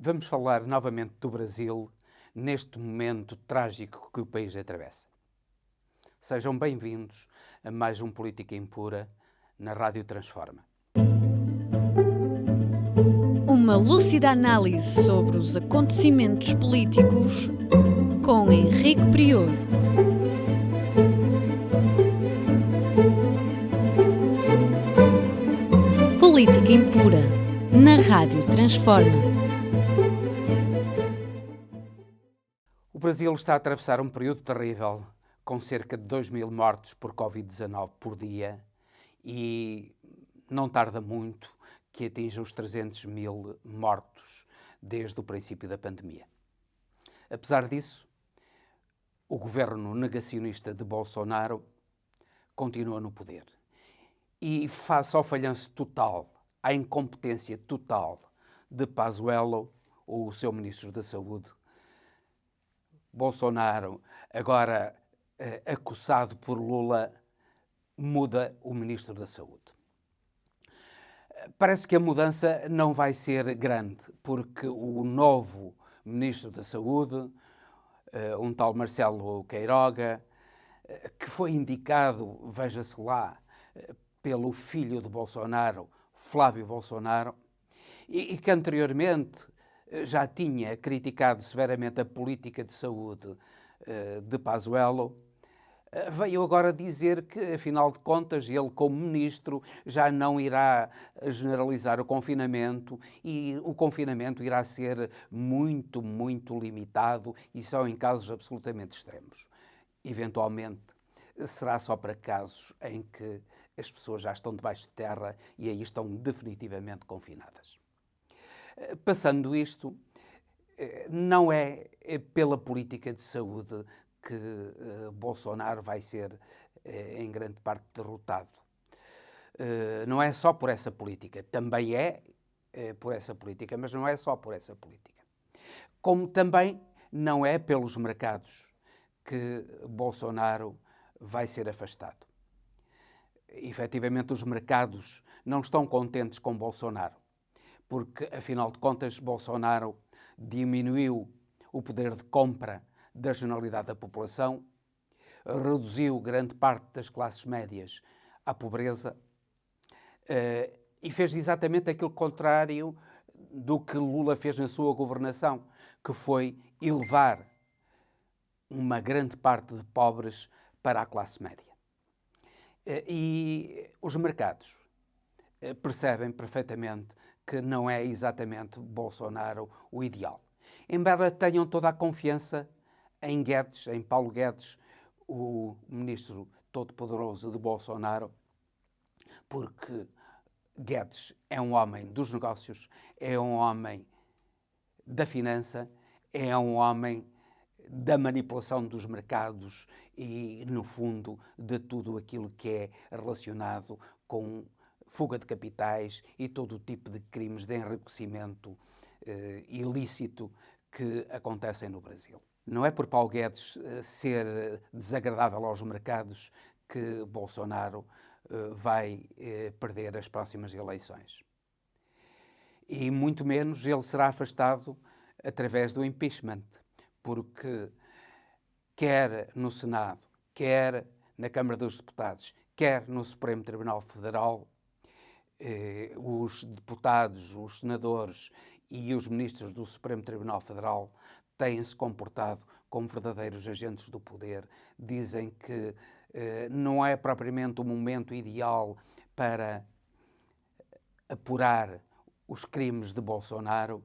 Vamos falar novamente do Brasil neste momento trágico que o país atravessa. Sejam bem-vindos a mais um Política Impura na Rádio Transforma. Uma lúcida análise sobre os acontecimentos políticos com Henrique Prior. Política Impura na Rádio Transforma. O Brasil está a atravessar um período terrível, com cerca de 2.000 mortos por Covid-19 por dia e não tarda muito que atinja os 300.000 mortos desde o princípio da pandemia. Apesar disso, o governo negacionista de Bolsonaro continua no poder. E face ao falhanço total, à incompetência total de Pazuello, o seu ministro da Saúde, Bolsonaro, agora acossado por Lula, muda o ministro da Saúde. Parece que a mudança não vai ser grande, porque o novo ministro da Saúde, um tal Marcelo Queiroga, que foi indicado, veja-se lá, pelo filho de Bolsonaro, Flávio Bolsonaro, e que anteriormente já tinha criticado severamente a política de saúde de Pazuello, veio agora dizer que, afinal de contas, ele, como ministro, já não irá generalizar o confinamento e o confinamento irá ser muito, muito limitado e só em casos absolutamente extremos. Eventualmente, será só para casos em que as pessoas já estão debaixo de terra e aí estão definitivamente confinadas. Passando isto, não é pela política de saúde que Bolsonaro vai ser, em grande parte, derrotado. Não é só por essa política, também é por essa política, mas não é só por essa política. Como também não é pelos mercados que Bolsonaro vai ser afastado. Efetivamente, os mercados não estão contentes com Bolsonaro, porque, afinal de contas, Bolsonaro diminuiu o poder de compra da generalidade da população, reduziu grande parte das classes médias à pobreza e fez exatamente aquilo contrário do que Lula fez na sua governação, que foi elevar uma grande parte de pobres para a classe média. E os mercados percebem perfeitamente que não é exatamente Bolsonaro o ideal. Embora tenham toda a confiança em Guedes, em Paulo Guedes, o ministro todo-poderoso de Bolsonaro, porque Guedes é um homem dos negócios, é um homem da finança, é um homem da manipulação dos mercados e, no fundo, de tudo aquilo que é relacionado com fuga de capitais e todo o tipo de crimes de enriquecimento ilícito que acontecem no Brasil. Não é por Paulo Guedes ser desagradável aos mercados que Bolsonaro vai perder as próximas eleições. E muito menos ele será afastado através do impeachment, porque quer no Senado, quer na Câmara dos Deputados, quer no Supremo Tribunal Federal, os deputados, os senadores e os ministros do Supremo Tribunal Federal têm-se comportado como verdadeiros agentes do poder. Dizem que não é propriamente o momento ideal para apurar os crimes de Bolsonaro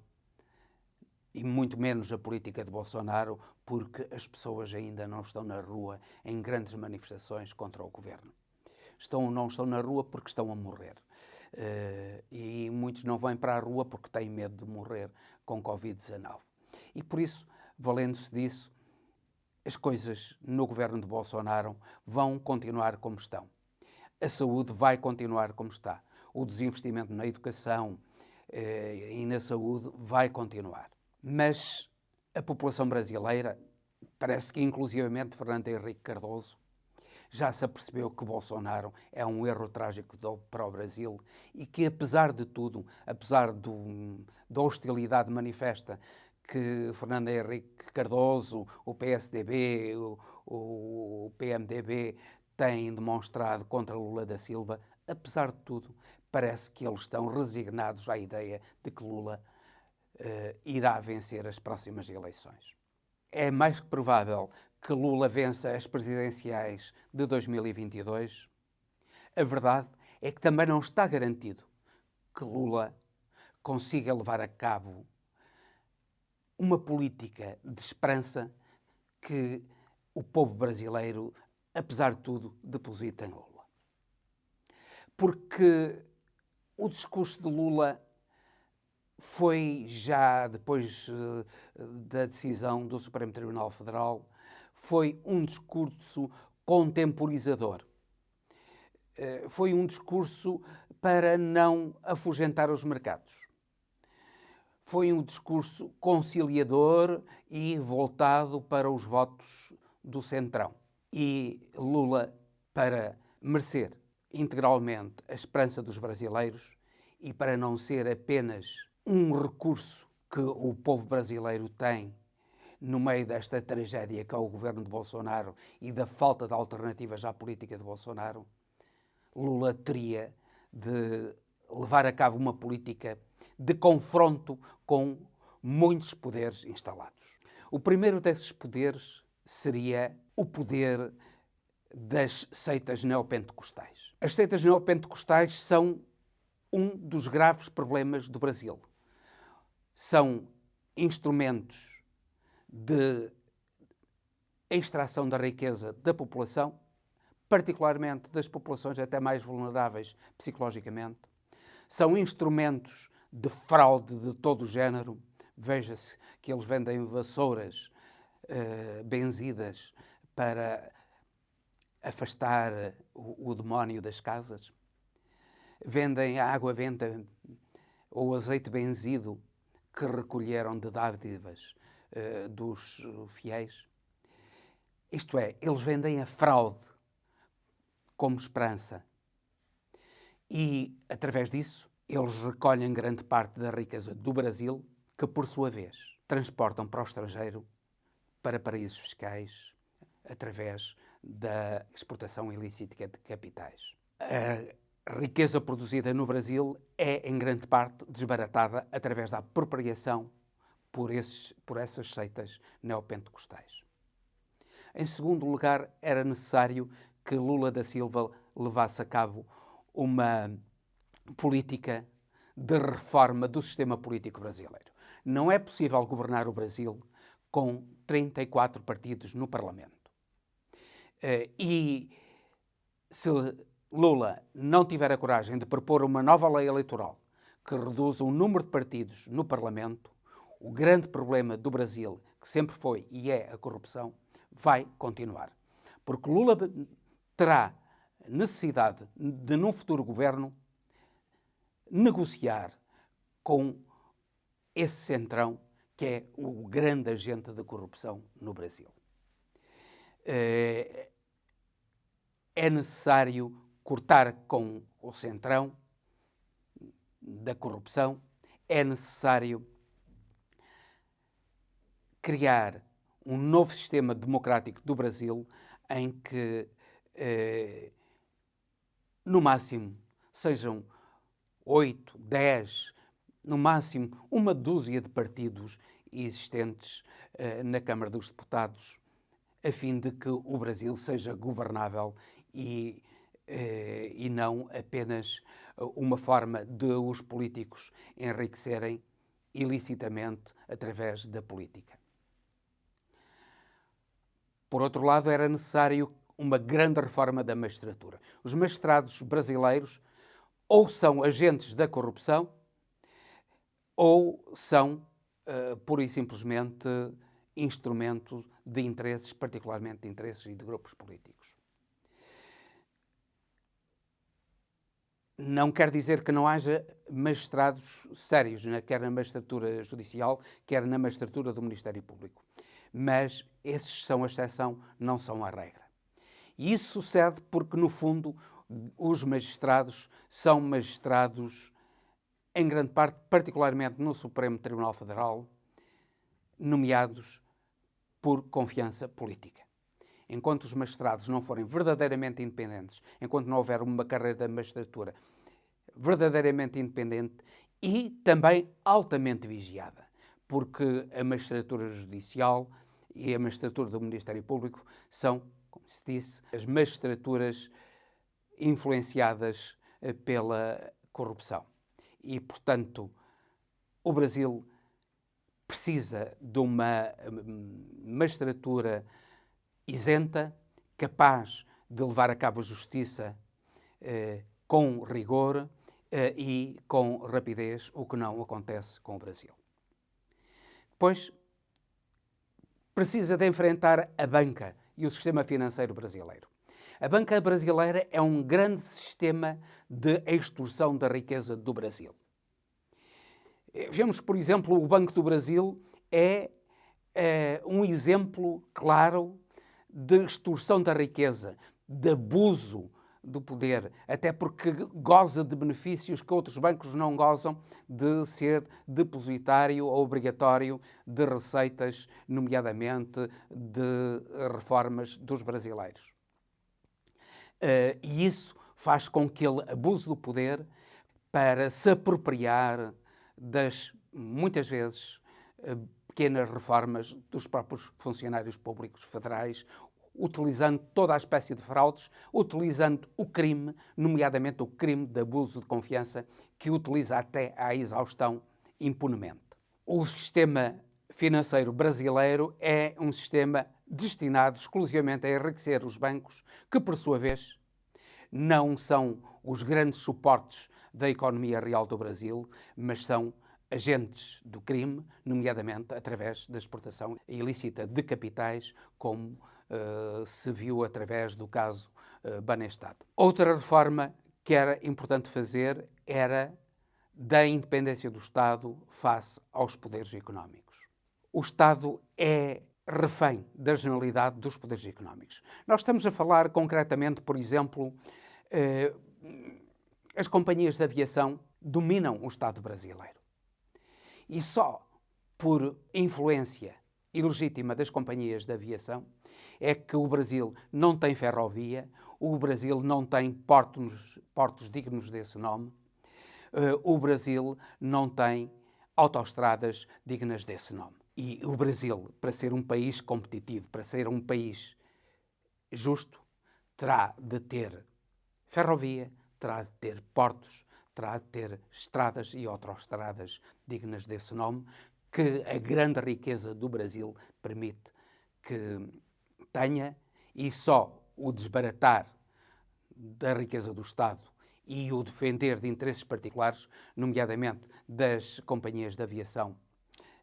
e muito menos a política de Bolsonaro, porque as pessoas ainda não estão na rua em grandes manifestações contra o governo. Não estão na rua porque estão a morrer. E muitos não vêm para a rua porque têm medo de morrer com Covid-19. E por isso, valendo-se disso, as coisas no governo de Bolsonaro vão continuar como estão. A saúde vai continuar como está. O desinvestimento na educação e na saúde vai continuar. Mas a população brasileira, parece que inclusivamente Fernando Henrique Cardoso, já se apercebeu que Bolsonaro é um erro trágico para o Brasil e que, apesar de tudo, apesar da hostilidade manifesta que Fernando Henrique Cardoso, o PSDB, o PMDB têm demonstrado contra Lula da Silva, apesar de tudo, parece que eles estão resignados à ideia de que Lula irá vencer as próximas eleições. É mais que provável que Lula vença as presidenciais de 2022. A verdade é que também não está garantido que Lula consiga levar a cabo uma política de esperança que o povo brasileiro, apesar de tudo, deposita em Lula. Porque o discurso de Lula foi já depois da decisão do Supremo Tribunal Federal, foi um discurso contemporizador. Foi um discurso para não afugentar os mercados. Foi um discurso conciliador e voltado para os votos do Centrão. E Lula, para merecer integralmente a esperança dos brasileiros e para não ser apenas um recurso que o povo brasileiro tem no meio desta tragédia que é o governo de Bolsonaro e da falta de alternativas à política de Bolsonaro, Lula teria de levar a cabo uma política de confronto com muitos poderes instalados. O primeiro desses poderes seria o poder das seitas neopentecostais. As seitas neopentecostais são um dos graves problemas do Brasil. São instrumentos de extração da riqueza da população, particularmente das populações até mais vulneráveis psicologicamente. São instrumentos de fraude de todo o género. Veja-se que eles vendem vassouras benzidas para afastar o demónio das casas. Vendem a água benta ou azeite benzido que recolheram de dádivas dos fiéis. Isto é, eles vendem a fraude como esperança. E, através disso, eles recolhem grande parte da riqueza do Brasil, que, por sua vez, transportam para o estrangeiro, para paraísos fiscais, através da exportação ilícita de capitais. A riqueza produzida no Brasil é, em grande parte, desbaratada através da apropriação por essas seitas neopentecostais. Em segundo lugar, era necessário que Lula da Silva levasse a cabo uma política de reforma do sistema político brasileiro. Não é possível governar o Brasil com 34 partidos no Parlamento. E se Lula não tiver a coragem de propor uma nova lei eleitoral que reduza o número de partidos no Parlamento, o grande problema do Brasil, que sempre foi e é a corrupção, vai continuar. Porque Lula terá necessidade de, num futuro governo, negociar com esse centrão que é o grande agente da corrupção no Brasil. É necessário cortar com o centrão da corrupção, é necessário criar um novo sistema democrático do Brasil em que, no máximo, sejam 8, 10, no máximo uma dúzia de partidos existentes na Câmara dos Deputados, a fim de que o Brasil seja governável e não apenas uma forma de os políticos enriquecerem ilicitamente através da política. Por outro lado, era necessário uma grande reforma da magistratura. Os magistrados brasileiros ou são agentes da corrupção ou são, pura e simplesmente, instrumento de interesses, particularmente de interesses e de grupos políticos. Não quer dizer que não haja magistrados sérios, quer na magistratura judicial, quer na magistratura do Ministério Público. Mas esses são a exceção, não são a regra. E isso sucede porque, no fundo, os magistrados são magistrados, em grande parte, particularmente no Supremo Tribunal Federal, nomeados por confiança política. Enquanto os magistrados não forem verdadeiramente independentes, enquanto não houver uma carreira da magistratura verdadeiramente independente e também altamente vigiada, porque a magistratura judicial e a magistratura do Ministério Público são, como se disse, as magistraturas influenciadas pela corrupção. E, portanto, o Brasil precisa de uma magistratura isenta, capaz de levar a cabo a justiça com rigor e com rapidez, o que não acontece com o Brasil. Depois, precisa de enfrentar a banca e o sistema financeiro brasileiro. A banca brasileira é um grande sistema de extorsão da riqueza do Brasil. Vemos, por exemplo, o Banco do Brasil é um exemplo claro de extorsão da riqueza, de abuso do poder, até porque goza de benefícios que outros bancos não gozam, de ser depositário ou obrigatório de receitas, nomeadamente de reformas dos brasileiros. E isso faz com que ele abuse do poder para se apropriar das, muitas vezes, pequenas reformas dos próprios funcionários públicos federais, utilizando toda a espécie de fraudes, utilizando o crime, nomeadamente o crime de abuso de confiança, que utiliza até à exaustão impunemente. O sistema financeiro brasileiro é um sistema destinado exclusivamente a enriquecer os bancos, que, por sua vez, não são os grandes suportes da economia real do Brasil, mas são agentes do crime, nomeadamente através da exportação ilícita de capitais, como se viu através do caso Banestado. Outra reforma que era importante fazer era da independência do Estado face aos poderes económicos. O Estado é refém da generalidade dos poderes económicos. Nós estamos a falar concretamente, por exemplo, as companhias de aviação dominam o Estado brasileiro. E só por influência ilegítima das companhias de aviação é que o Brasil não tem ferrovia, o Brasil não tem portos dignos desse nome, o Brasil não tem autoestradas dignas desse nome. E o Brasil, para ser um país competitivo, para ser um país justo, terá de ter ferrovia, terá de ter portos, terá de ter estradas e autoestradas dignas desse nome, que a grande riqueza do Brasil permite que tenha, e só o desbaratar da riqueza do Estado e o defender de interesses particulares, nomeadamente das companhias de aviação,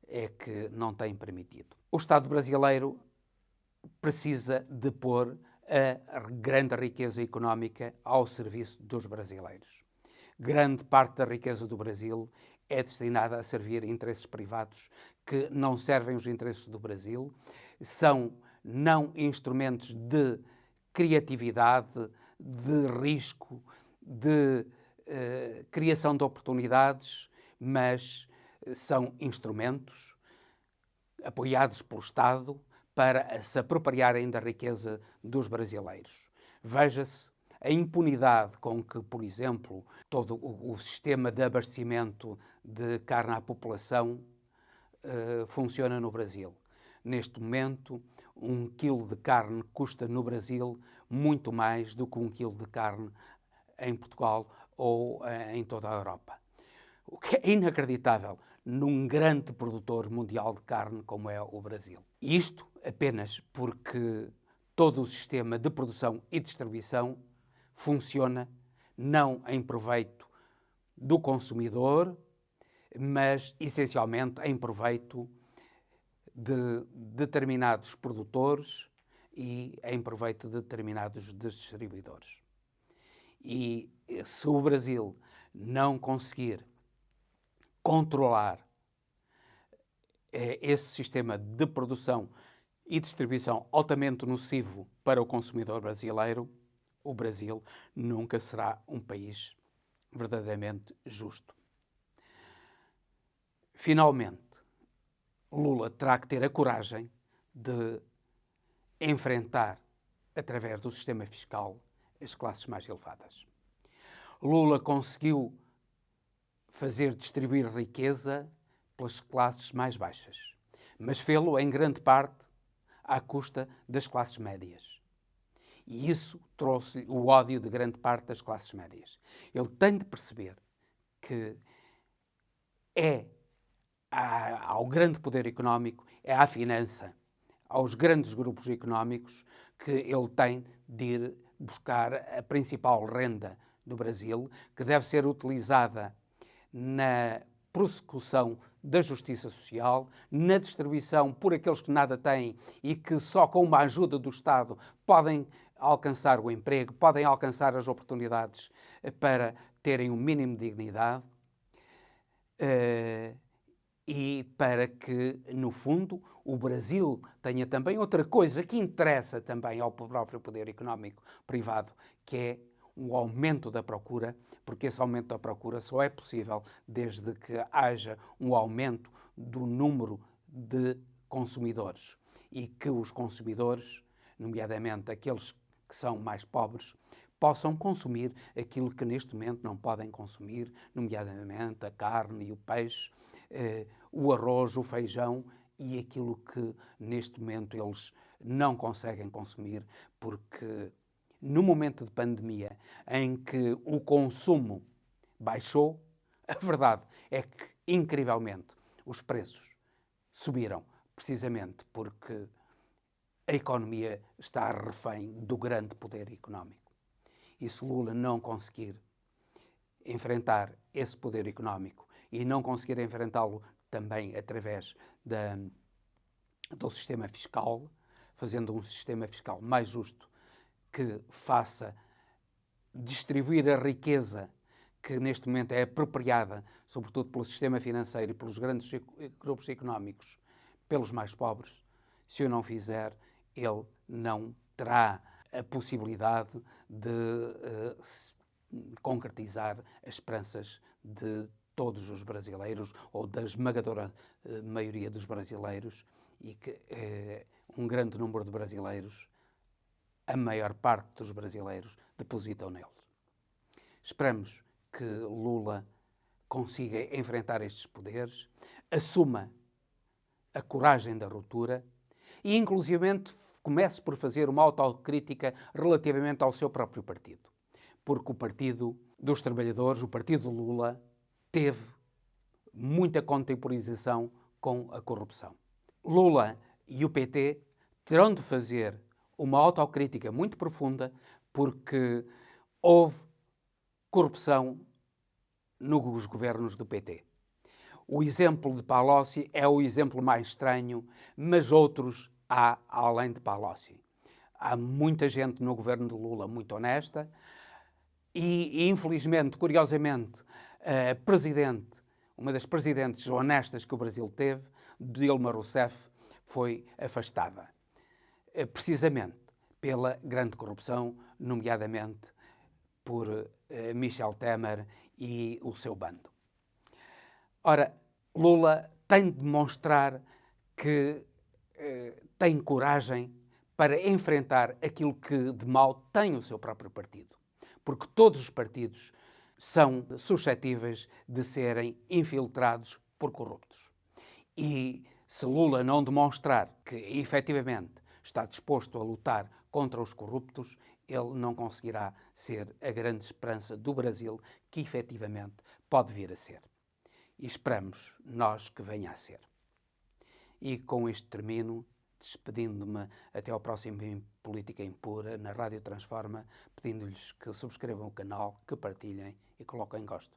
é que não tem permitido. O Estado brasileiro precisa de pôr a grande riqueza económica ao serviço dos brasileiros. Grande parte da riqueza do Brasil é destinada a servir interesses privados que não servem os interesses do Brasil, são não instrumentos de criatividade, de risco, de criação de oportunidades, mas são instrumentos apoiados pelo Estado para se apropriarem da riqueza dos brasileiros. Veja-se a impunidade com que, por exemplo, todo o sistema de abastecimento de carne à população funciona no Brasil. Neste momento, 1 quilo de carne custa no Brasil muito mais do que 1 quilo de carne em Portugal ou em toda a Europa. O que é inacreditável num grande produtor mundial de carne como é o Brasil. E isto apenas porque todo o sistema de produção e distribuição funciona não em proveito do consumidor, mas essencialmente em proveito de determinados produtores e em proveito de determinados distribuidores. E se o Brasil não conseguir controlar esse sistema de produção e distribuição altamente nocivo para o consumidor brasileiro, o Brasil nunca será um país verdadeiramente justo. Finalmente, Lula terá que ter a coragem de enfrentar, através do sistema fiscal, as classes mais elevadas. Lula conseguiu fazer distribuir riqueza pelas classes mais baixas, mas fê-lo em grande parte à custa das classes médias. E isso trouxe o ódio de grande parte das classes médias. Ele tem de perceber que ao grande poder económico, é à finança, aos grandes grupos económicos, que ele tem de ir buscar a principal renda do Brasil, que deve ser utilizada na prossecução da justiça social, na distribuição por aqueles que nada têm e que só com uma ajuda do Estado podem alcançar o emprego, podem alcançar as oportunidades para terem um mínimo de dignidade, e para que, no fundo, o Brasil tenha também outra coisa que interessa também ao próprio poder económico privado, que é um aumento da procura, porque esse aumento da procura só é possível desde que haja um aumento do número de consumidores e que os consumidores, nomeadamente aqueles que são mais pobres, possam consumir aquilo que neste momento não podem consumir, nomeadamente a carne e o peixe, o arroz, o feijão e aquilo que neste momento eles não conseguem consumir, porque no momento de pandemia em que o consumo baixou, a verdade é que, incrivelmente, os preços subiram, precisamente porque a economia está refém do grande poder económico. E se Lula não conseguir enfrentar esse poder económico e não conseguir enfrentá-lo também através do sistema fiscal, fazendo um sistema fiscal mais justo que faça distribuir a riqueza que neste momento é apropriada, sobretudo pelo sistema financeiro e pelos grandes grupos económicos, pelos mais pobres, se o não fizer, ele não terá a possibilidade de concretizar as esperanças de todos os brasileiros, ou da esmagadora maioria dos brasileiros, e que um grande número de brasileiros, a maior parte dos brasileiros, depositam nele. Esperamos que Lula consiga enfrentar estes poderes, assuma a coragem da ruptura e, inclusivamente, comece por fazer uma autocrítica relativamente ao seu próprio partido. Porque o Partido dos Trabalhadores, o Partido Lula, teve muita contemporização com a corrupção. Lula e o PT terão de fazer uma autocrítica muito profunda porque houve corrupção nos governos do PT. O exemplo de Palocci é o exemplo mais estranho, mas outros há além de Palocci. Há muita gente no governo de Lula muito honesta e infelizmente, curiosamente, uma das presidentes honestas que o Brasil teve, Dilma Rousseff, foi afastada. Precisamente pela grande corrupção, nomeadamente por Michel Temer e o seu bando. Ora, Lula tem de demonstrar que tem coragem para enfrentar aquilo que de mal tem o seu próprio partido. Porque todos os partidos são suscetíveis de serem infiltrados por corruptos. E se Lula não demonstrar que, efetivamente, está disposto a lutar contra os corruptos, ele não conseguirá ser a grande esperança do Brasil, que efetivamente pode vir a ser. E esperamos nós que venha a ser. E com isto termino, despedindo-me até ao próximo Política Impura, na Rádio Transforma, pedindo-lhes que subscrevam o canal, que partilhem e coloquem gosto.